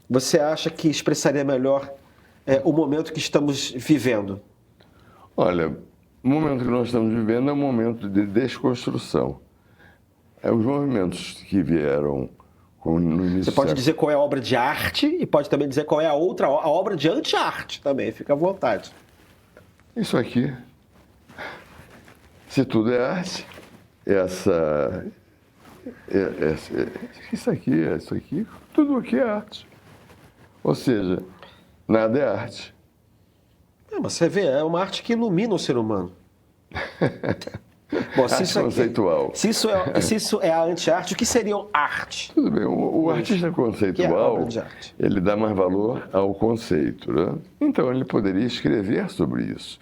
S1: você acha que expressaria melhor o momento que estamos vivendo?
S2: Olha, o momento que nós estamos vivendo é um momento de desconstrução. Os movimentos que vieram no início.
S1: Você pode dizer qual é a obra de arte e pode também dizer qual é a obra de anti-arte também, fica à vontade.
S2: Isso aqui, se tudo é arte, isso aqui, tudo aqui é arte. Ou seja, nada é arte.
S1: Mas você vê, é uma arte que ilumina o ser humano. Bom,
S2: arte conceitual.
S1: Se isso é a anti-arte, o que seria arte?
S2: Tudo bem, o artista conceitual, ele dá mais valor ao conceito, né? Então ele poderia escrever sobre isso,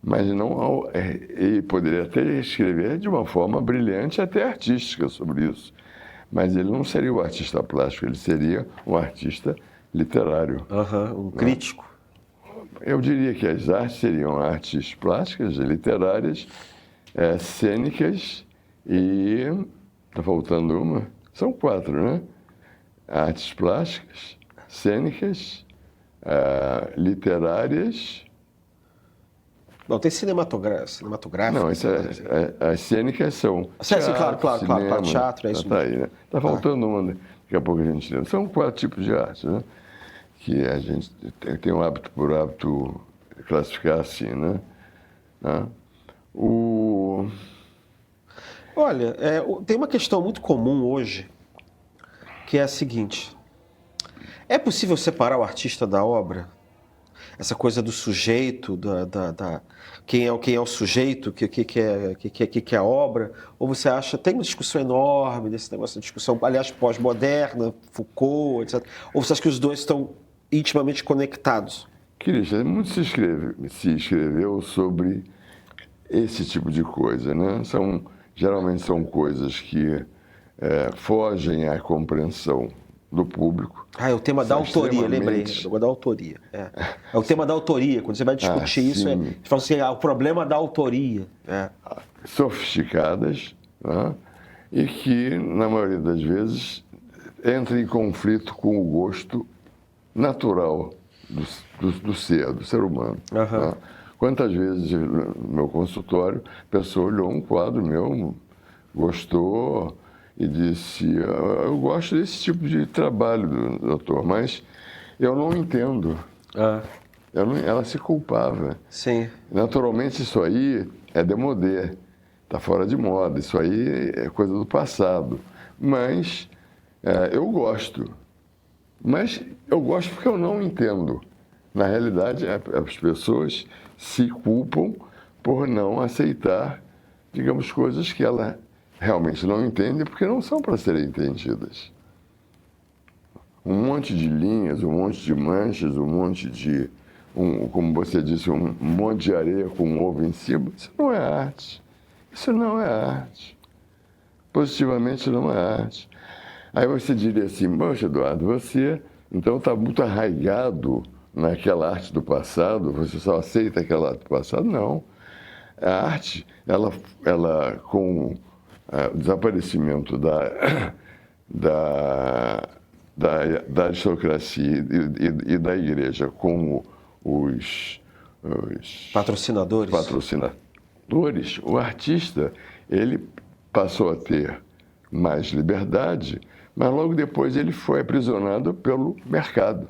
S2: mas não ele poderia até escrever de uma forma brilhante, até artística sobre isso, mas ele não seria o artista plástico, ele seria um artista literário.
S1: Um crítico.
S2: Eu diria que as artes seriam artes plásticas, literárias, cênicas e... Está faltando uma? São 4, né? Artes plásticas, cênicas, literárias...
S1: Não, tem cinematográfico.
S2: Não, as cênicas são...
S1: Sim, claro,
S2: cinema,
S1: teatro, é isso
S2: tá aí, né? Está faltando uma, daqui a pouco a gente lembra. São 4 tipos de arte, né? Que a gente tem um hábito por hábito classificar assim, né?
S1: Olha, tem uma questão muito comum hoje, que é a seguinte: é possível separar o artista da obra? Essa coisa do sujeito, quem é o sujeito, o que é a obra? Ou você acha, tem uma discussão enorme desse negócio, de discussão, aliás, pós-moderna, Foucault, etc. Ou você acha que os dois estão intimamente conectados?
S2: Christian, muito se escreveu sobre esse tipo de coisa, né? Geralmente são coisas que fogem à compreensão do público.
S1: É o tema da autoria, lembrei. O da autoria. É o tema da autoria. Quando você vai discutir isso, você fala assim, o problema da autoria.
S2: Sofisticadas, né? E que, na maioria das vezes, entram em conflito com o gosto natural do ser humano. Né? Quantas vezes no meu consultório a pessoa olhou um quadro meu, gostou e disse, eu gosto desse tipo de trabalho, doutor, mas eu não entendo. Ela se culpava.
S1: Sim.
S2: Naturalmente isso aí é démodé, está fora de moda, isso aí é coisa do passado. Mas eu gosto. Mas eu gosto porque eu não entendo. Na realidade, as pessoas se culpam por não aceitar, digamos, coisas que ela realmente não entendem porque não são para serem entendidas. Um monte de linhas, um monte de manchas, um monte de, como você disse, um monte de areia com um ovo em cima, isso não é arte. Isso não é arte. Positivamente não é arte. Aí você diria assim, poxa, Eduardo, você então está muito arraigado naquela arte do passado, você só aceita aquela arte do passado? Não. A arte, ela com o desaparecimento da aristocracia e da igreja como os
S1: Patrocinadores.
S2: O artista, ele passou a ter mais liberdade, mas logo depois ele foi aprisionado pelo mercado.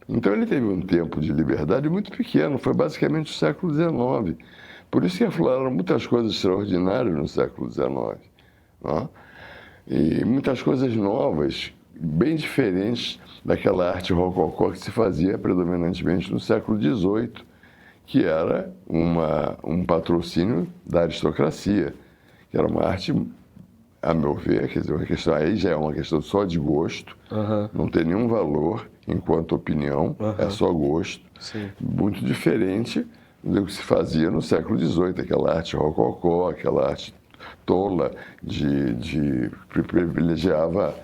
S2: Então ele teve um tempo de liberdade muito pequeno, foi basicamente o século XIX. Por isso que afloraram muitas coisas extraordinárias no século XIX. Não? E muitas coisas novas, bem diferentes daquela arte rococó que se fazia predominantemente no século XVIII, que era um patrocínio da aristocracia, que era uma arte, a meu ver, quer dizer, uma questão, aí já é uma questão só de gosto, não tem nenhum valor enquanto opinião, é só gosto.
S1: Sim.
S2: Muito diferente do que se fazia no século XVIII, aquela arte rococó, aquela arte tola que privilegiava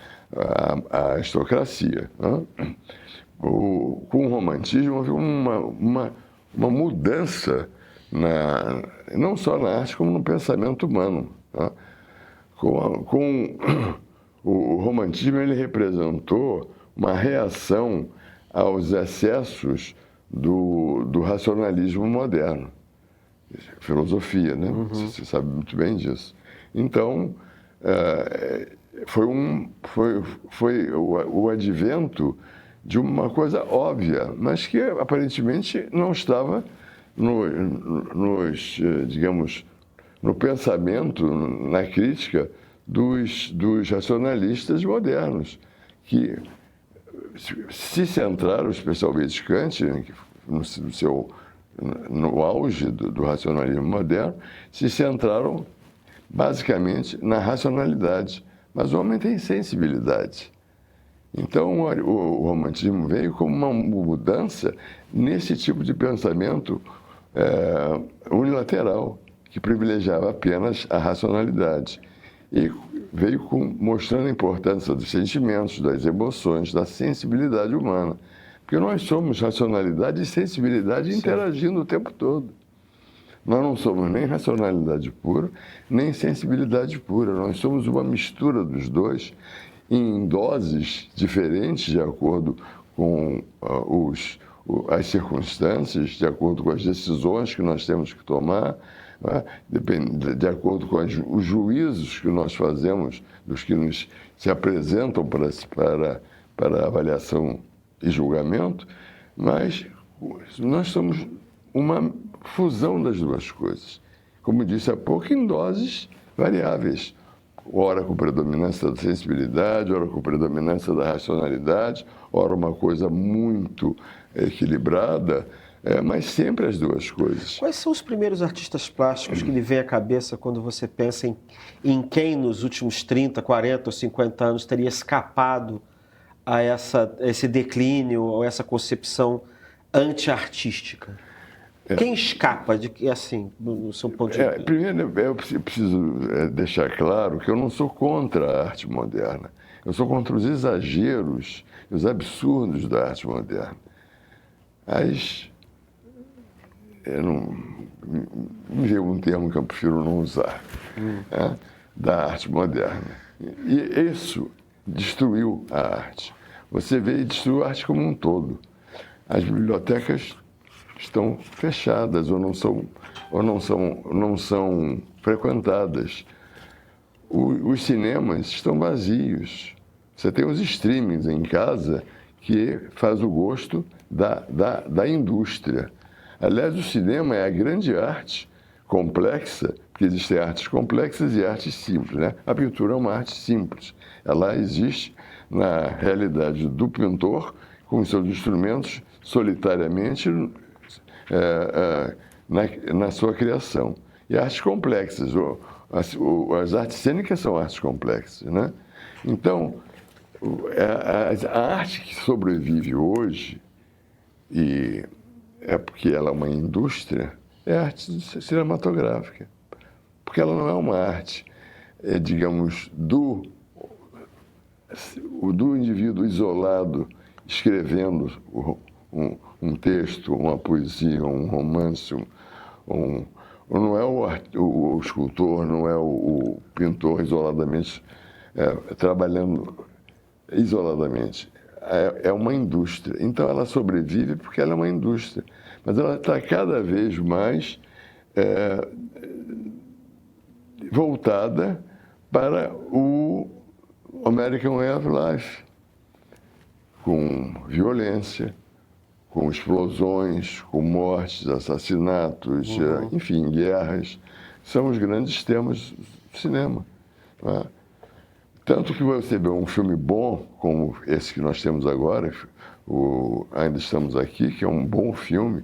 S2: a aristocracia. Né? Com o romantismo houve uma mudança, não só na arte, como no pensamento humano. Né? O romantismo, ele representou uma reação aos excessos do racionalismo moderno. Filosofia, né? Você sabe muito bem disso. Então, foi o advento de uma coisa óbvia, mas que aparentemente não estava digamos, no pensamento, na crítica dos racionalistas modernos, que se centraram, especialmente Kant, no auge do racionalismo moderno, se centraram basicamente na racionalidade. Mas o homem tem sensibilidade. Então, o romantismo veio como uma mudança nesse tipo de pensamento unilateral, que privilegiava apenas a racionalidade. E veio mostrando a importância dos sentimentos, das emoções, da sensibilidade humana. Porque nós somos racionalidade e sensibilidade interagindo o tempo todo. Nós não somos nem racionalidade pura, nem sensibilidade pura. Nós somos uma mistura dos dois, em doses diferentes, de acordo com as circunstâncias, de acordo com as decisões que nós temos que tomar, né? De acordo com os juízos que nós fazemos, dos que se apresentam para avaliação e julgamento, mas nós somos uma fusão das duas coisas. Como disse há pouco, em doses variáveis. Ora com predominância da sensibilidade, ora com predominância da racionalidade, ora uma coisa muito equilibrada, mas sempre as duas coisas.
S1: Quais são os primeiros artistas plásticos que lhe vem à cabeça quando você pensa em quem nos últimos 30, 40 ou 50 anos teria escapado a esse declínio ou essa concepção anti-artística? Quem escapa, assim, no seu ponto de vista?
S2: Primeiro, eu preciso deixar claro que eu não sou contra a arte moderna. Eu sou contra os exageros, os absurdos da arte moderna. Me veio um termo que eu prefiro não usar, da arte moderna. E isso destruiu a arte. Você vê e destruiu a arte como um todo. As bibliotecas estão fechadas ou não são frequentadas. Os cinemas estão vazios. Você tem os streamings em casa que faz o gosto da indústria. Aliás, o cinema é a grande arte complexa, porque existem artes complexas e artes simples, né? A pintura é uma arte simples. Ela existe na realidade do pintor, com seus instrumentos, solitariamente, na sua criação. E artes complexas, As artes cênicas são artes complexas, né? Então, a arte que sobrevive hoje, e é porque ela é uma indústria, é a arte cinematográfica. Porque ela não é uma arte, digamos, do indivíduo isolado escrevendo um texto, uma poesia, um romance, não é o escultor, não é o pintor isoladamente, trabalhando isoladamente. É uma indústria. Então ela sobrevive porque ela é uma indústria. Mas ela está cada vez mais voltada para o American Way of Life, com violência, com explosões, com mortes, assassinatos, enfim, guerras. São os grandes temas do cinema. Né? Tanto que você vê um filme bom, como esse que nós temos agora, Ainda Estamos Aqui, que é um bom filme,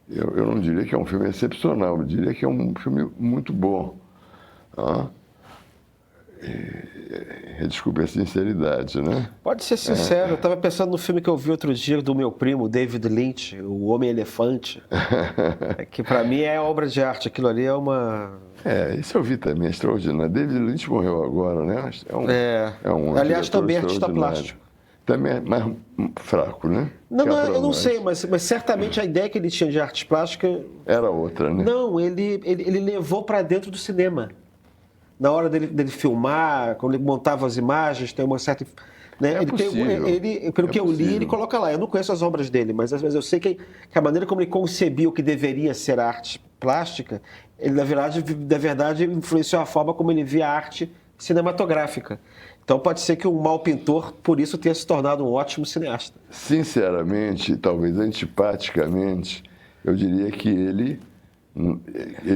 S2: eu não diria que é um filme excepcional, eu diria que é um filme muito bom. Tá? Desculpe a sinceridade, né?
S1: Pode ser sincero, eu estava pensando no filme que eu vi outro dia do meu primo, David Lynch, O Homem-Elefante, que para mim é obra de arte, aquilo ali é uma...
S2: Isso eu vi também, é extraordinário. David Lynch morreu agora, né?
S1: Aliás, também artista plástico.
S2: Também é mais fraco, né?
S1: Não, eu não sei, mas certamente a ideia que ele tinha de arte plástica...
S2: Era outra, né?
S1: Não, ele levou para dentro do cinema. Na hora dele filmar, quando ele montava as imagens, tem uma certa... Né? Pelo que eu li, ele coloca lá. Eu não conheço as obras dele, mas às vezes eu sei que a maneira como ele concebia o que deveria ser arte plástica, ele, na verdade, influenciou a forma como ele via a arte cinematográfica. Então pode ser que um mau pintor, por isso, tenha se tornado um ótimo cineasta.
S2: Sinceramente, talvez antipaticamente, eu diria que ele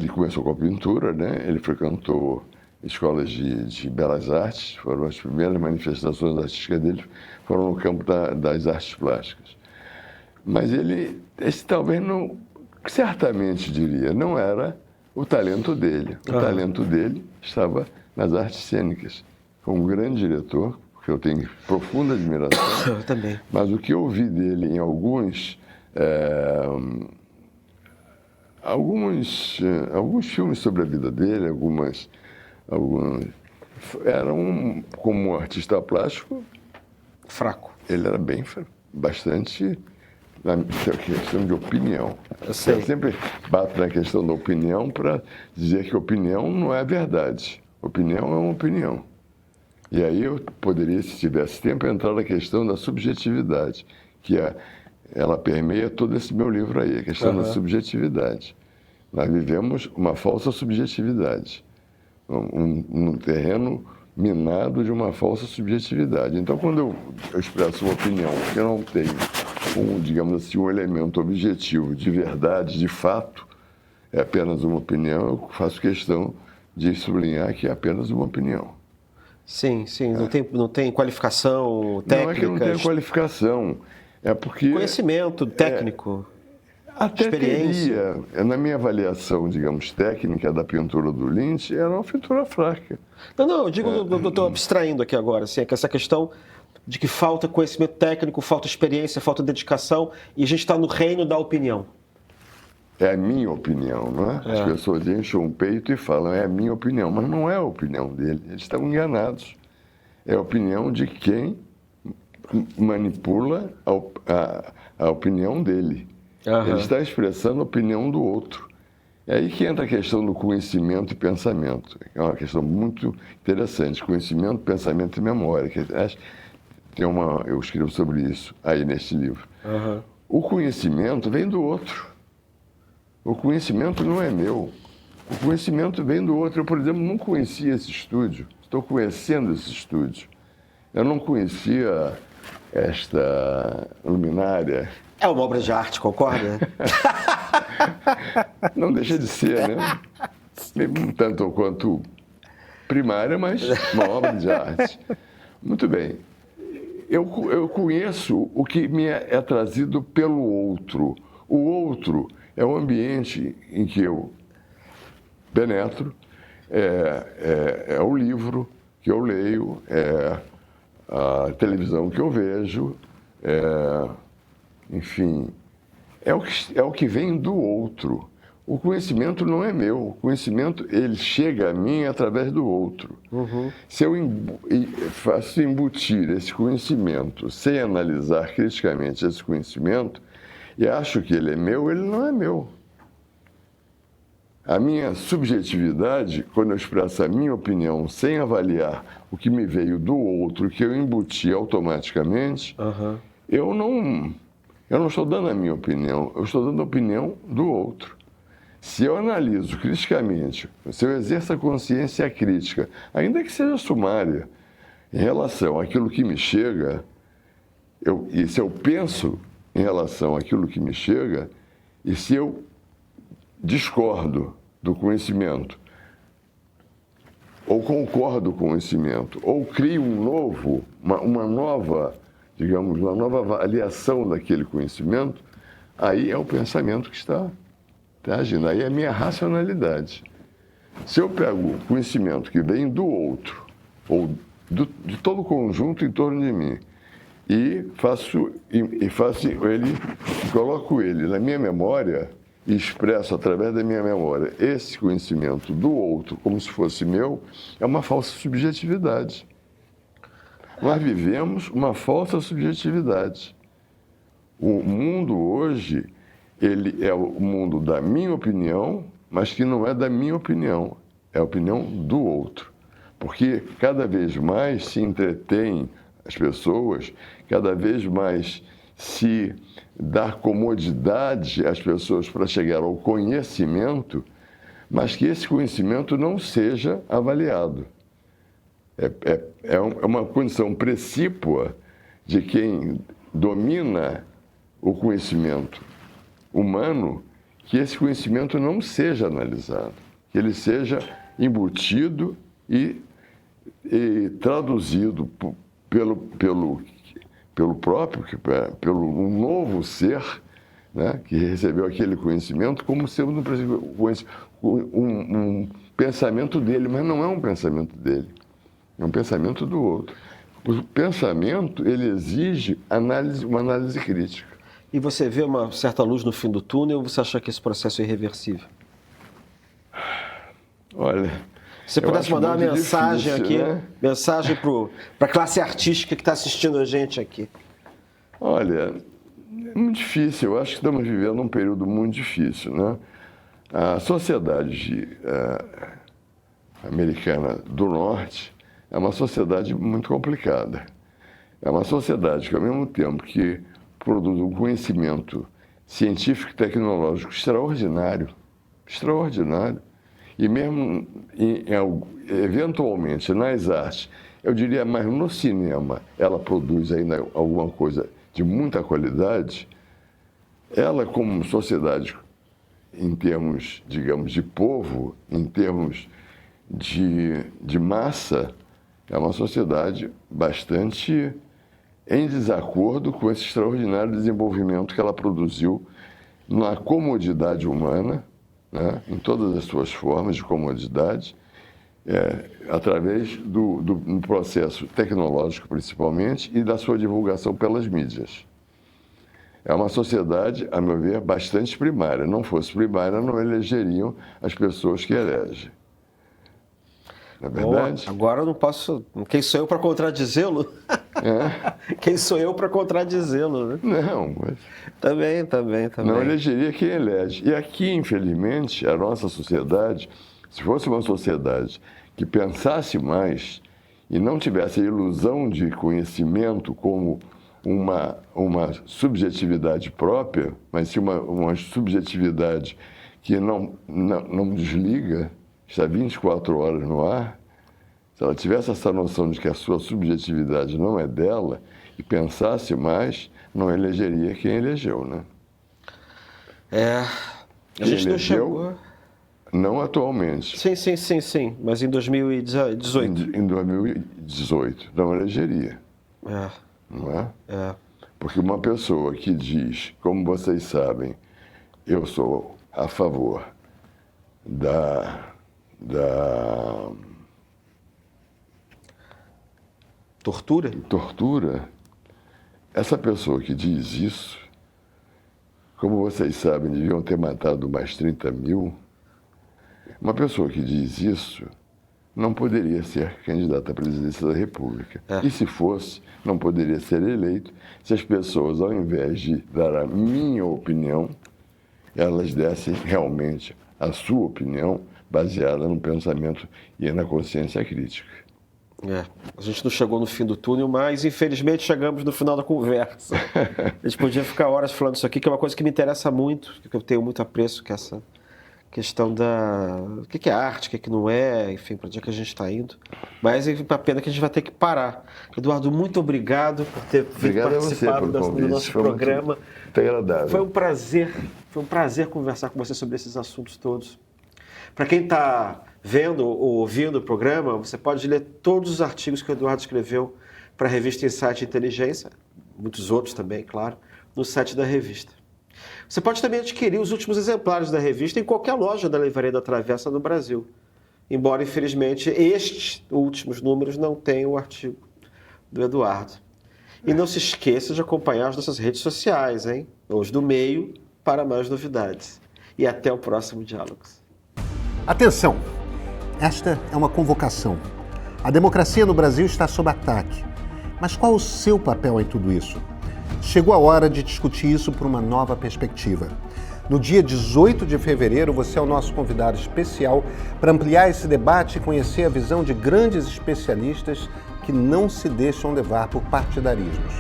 S2: começou com a pintura, né? Ele frequentou escolas de belas artes, foram as primeiras manifestações artísticas dele, foram no campo das artes plásticas. Mas esse talvez não, certamente diria, não era o talento dele. O talento dele estava nas artes cênicas. Foi um grande diretor, que eu tenho profunda admiração.
S1: Eu também.
S2: Mas o que eu vi dele em alguns filmes sobre a vida dele, alguns eram, como artista plástico,
S1: fraco.
S2: Ele era bastante na questão de opinião.
S1: Eu sei.
S2: Eu sempre bato na questão da opinião para dizer que opinião não é verdade. Opinião é uma opinião. E aí eu poderia, se tivesse tempo, entrar na questão da subjetividade, que ela permeia todo esse meu livro aí, a questão da subjetividade. Nós vivemos uma falsa subjetividade, um terreno minado de uma falsa subjetividade. Então, quando eu expresso uma opinião que não tem, digamos assim, um elemento objetivo de verdade, de fato, é apenas uma opinião, eu faço questão de sublinhar que é apenas uma opinião.
S1: Sim, não tem qualificação técnica.
S2: Não é que não tem qualificação, é porque...
S1: Conhecimento técnico,
S2: até
S1: experiência.
S2: Teria, na minha avaliação, digamos, técnica da pintura do Lynch, era uma pintura fraca.
S1: Não, eu digo, eu estou abstraindo aqui agora, assim, que essa questão de que falta conhecimento técnico, falta experiência, falta dedicação, e a gente está no reino da opinião.
S2: É a minha opinião, não é? As pessoas enchem o peito e falam, é a minha opinião, mas não é a opinião dele, eles estão enganados. É a opinião de quem manipula a opinião dele. Ele está expressando a opinião do outro. É aí que entra a questão do conhecimento e pensamento. É uma questão muito interessante. Conhecimento, pensamento e memória. Eu escrevo sobre isso aí neste livro. O conhecimento vem do outro. O conhecimento não é meu. O conhecimento vem do outro. Eu, por exemplo, não conhecia esse estúdio. Estou conhecendo esse estúdio. Eu não conhecia esta luminária.
S1: É uma obra de arte, concorda?
S2: Não deixa de ser, né? Tanto quanto primária, mas uma obra de arte. Muito bem. Eu conheço o que me é trazido pelo outro. O outro é o ambiente em que eu penetro, é o livro que eu leio, é a televisão que eu vejo, enfim, é o que vem do outro. O conhecimento não é meu, o conhecimento ele chega a mim através do outro.
S1: Uhum.
S2: Se eu faço embutir esse conhecimento sem analisar criticamente esse conhecimento e acho que ele é meu, ele não é meu. A minha subjetividade, quando eu expresso a minha opinião sem avaliar o que me veio do outro, que eu embuti automaticamente, eu não estou dando a minha opinião, eu estou dando a opinião do outro. Se eu analiso criticamente, se eu exerço a consciência crítica, ainda que seja sumária, em relação àquilo que me chega, e se eu penso em relação àquilo que me chega, e se eu discordo do conhecimento, ou concordo com o conhecimento, ou crio uma nova avaliação daquele conhecimento, aí é o pensamento que está agindo, aí é a minha racionalidade. Se eu pego o conhecimento que vem do outro, ou de todo o conjunto em torno de mim, e coloco ele na minha memória e expresso através da minha memória esse conhecimento do outro como se fosse meu, é uma falsa subjetividade. Nós vivemos uma falsa subjetividade. O mundo hoje, ele é o mundo da minha opinião, mas que não é da minha opinião, é a opinião do outro. Porque cada vez mais se entretém as pessoas, cada vez mais se dá comodidade às pessoas para chegar ao conhecimento, mas que esse conhecimento não seja avaliado. É uma condição precípua de quem domina o conhecimento humano, que esse conhecimento não seja analisado, que ele seja embutido e traduzido pelo próprio, pelo um novo ser, né, que recebeu aquele conhecimento como sendo um pensamento dele, mas não é um pensamento dele, é um pensamento do outro. O pensamento, ele exige uma análise crítica.
S1: E você vê uma certa luz no fim do túnel, ou você acha que esse processo é irreversível?
S2: Olha,
S1: se você pudesse mandar uma mensagem
S2: difícil,
S1: aqui,
S2: né?
S1: Mensagem para a classe artística que está assistindo a gente aqui.
S2: Olha, é muito difícil. Eu acho que estamos vivendo um período muito difícil, né? A sociedade americana do Norte é uma sociedade muito complicada. É uma sociedade que, ao mesmo tempo que produz um conhecimento científico e tecnológico extraordinário, e mesmo, eventualmente, nas artes, eu diria mais no cinema, ela produz ainda alguma coisa de muita qualidade. Ela, como sociedade, em termos, digamos, de povo, em termos de massa, é uma sociedade bastante em desacordo com esse extraordinário desenvolvimento que ela produziu na comodidade humana, né, em todas as suas formas de comodidade, através do processo tecnológico, principalmente, e da sua divulgação pelas mídias. É uma sociedade, a meu ver, bastante primária. Não fosse primária, não elegeriam as pessoas que elegem. Não é verdade?
S1: Bom, agora eu não posso... Quem sou eu para contradizê-lo? Quem sou eu para contradizê-lo, né?
S2: Não, mas...
S1: Também.
S2: Não elegeria quem elege. E aqui, infelizmente, a nossa sociedade, se fosse uma sociedade que pensasse mais e não tivesse a ilusão de conhecimento como uma subjetividade própria, mas sim uma subjetividade que não desliga, está 24 horas no ar, se ela tivesse essa noção de que a sua subjetividade não é dela e pensasse mais, não elegeria quem elegeu, né?
S1: A gente não chegou...
S2: Não atualmente.
S1: Sim, mas em 2018.
S2: Em 2018, não elegeria. Não é? Porque uma pessoa que diz, como vocês sabem, eu sou a favor da
S1: tortura,
S2: essa pessoa que diz isso, como vocês sabem, deviam ter matado mais 30 mil. Uma pessoa que diz isso não poderia ser candidata à presidência da República. E se fosse, não poderia ser eleito se as pessoas, ao invés de dar a minha opinião, elas dessem realmente a sua opinião baseada no pensamento e na consciência crítica.
S1: A gente não chegou no fim do túnel, mas infelizmente chegamos no final da conversa. A gente podia ficar horas falando isso aqui, que é uma coisa que me interessa muito, que eu tenho muito apreço, que é essa questão o que é arte, o que não é, enfim, para onde é que a gente está indo. Mas é uma pena que a gente vai ter que parar. Eduardo, muito obrigado por ter participado do nosso programa.
S2: Muito agradável.
S1: Foi um prazer conversar com você sobre esses assuntos todos. Para quem está vendo ou ouvindo o programa, você pode ler todos os artigos que o Eduardo escreveu para a revista Insight Inteligência, muitos outros também, claro, no site da revista. Você pode também adquirir os últimos exemplares da revista em qualquer loja da Livraria da Travessa no Brasil. Embora, infelizmente, estes últimos números não tenham o artigo do Eduardo. E não se esqueça de acompanhar as nossas redes sociais, hein? Os do Meio, para mais novidades. E até o próximo Diálogos.
S3: Atenção! Esta é uma convocação. A democracia no Brasil está sob ataque. Mas qual o seu papel em tudo isso? Chegou a hora de discutir isso por uma nova perspectiva. No dia 18 de fevereiro, você é o nosso convidado especial para ampliar esse debate e conhecer a visão de grandes especialistas que não se deixam levar por partidarismos.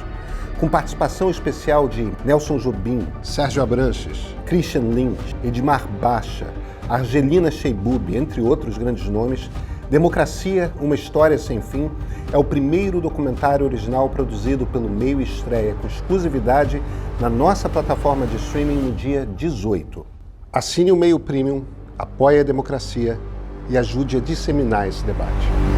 S3: Com participação especial de Nelson Jobim, Sérgio Abranches, Christian Lynch, Edmar Baixa, Argelina Sheibub, entre outros grandes nomes, Democracia, uma história sem fim, é o primeiro documentário original produzido pelo Meio e estreia com exclusividade na nossa plataforma de streaming no dia 18. Assine o Meio Premium, apoie a democracia e ajude a disseminar esse debate.